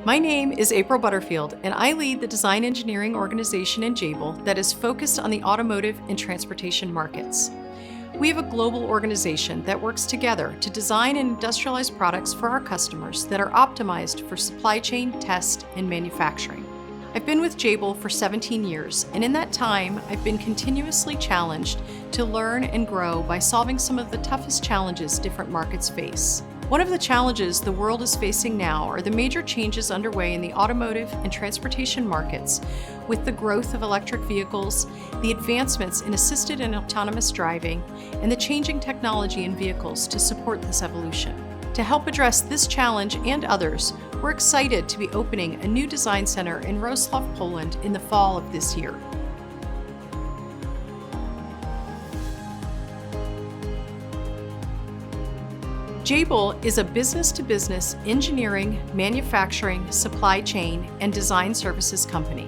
My name is April Butterfield, and I lead the design engineering organization in Jabil that is focused on the automotive and transportation markets. We have a global organization that works together to design and industrialize products for our customers that are optimized for supply chain, test, and manufacturing. I've been with Jabil for 17 years, and in that time, I've been continuously challenged to learn and grow by solving some of the toughest challenges different markets face. One of the challenges the world is facing now are the major changes underway in the automotive and transportation markets, with the growth of electric vehicles, the advancements in assisted and autonomous driving, and the changing technology in vehicles to support this evolution. To help address this challenge and others, we're excited to be opening a new design center in Wroclaw, Poland in the fall of this year. Jabil is a business-to-business engineering, manufacturing, supply chain, and design services company.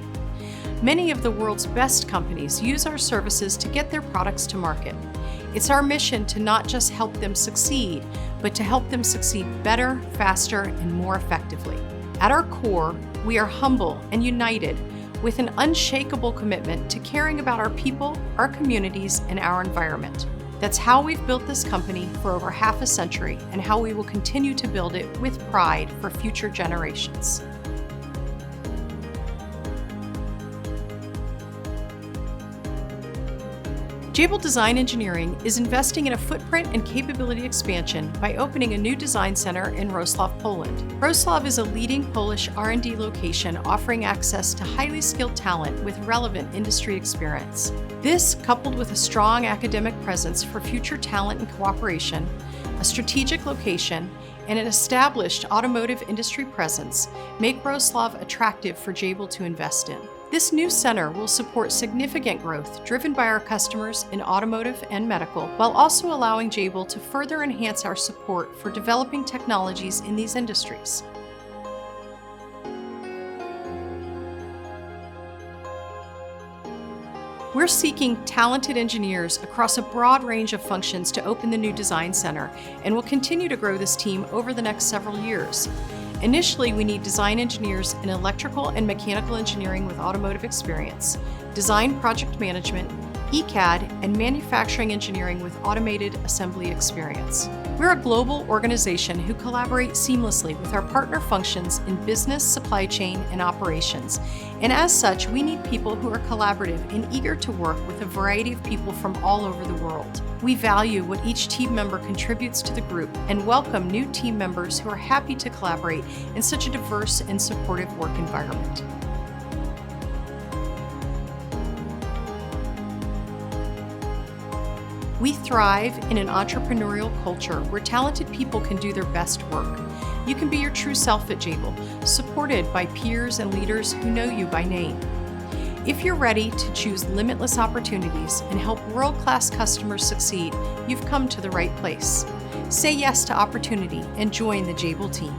Many of the world's best companies use our services to get their products to market. It's our mission to not just help them succeed, but to help them succeed better, faster, and more effectively. At our core, we are humble and united with an unshakable commitment to caring about our people, our communities, and our environment. That's how we've built this company for over half a century and how we will continue to build it with pride for future generations. Jabil Design Engineering is investing in a footprint and capability expansion by opening a new design center in Wroclaw, Poland. Wroclaw is a leading Polish R&D location offering access to highly skilled talent with relevant industry experience. This, coupled with a strong academic presence for future talent and cooperation, a strategic location, and an established automotive industry presence, make Wroclaw attractive for Jabil to invest in. This new center will support significant growth driven by our customers in automotive and medical, while also allowing Jabil to further enhance our support for developing technologies in these industries. We're seeking talented engineers across a broad range of functions to open the new design center, and will continue to grow this team over the next several years. Initially, we need design engineers in electrical and mechanical engineering with automotive experience, design project management, ECAD, and manufacturing engineering with automated assembly experience. We're a global organization who collaborate seamlessly with our partner functions in business, supply chain, and operations. And as such, we need people who are collaborative and eager to work with a variety of people from all over the world. We value what each team member contributes to the group and welcome new team members who are happy to collaborate in such a diverse and supportive work environment. We thrive in an entrepreneurial culture where talented people can do their best work. You can be your true self at Jabil, supported by peers and leaders who know you by name. If you're ready to choose limitless opportunities and help world-class customers succeed, you've come to the right place. Say yes to opportunity and join the Jabil team.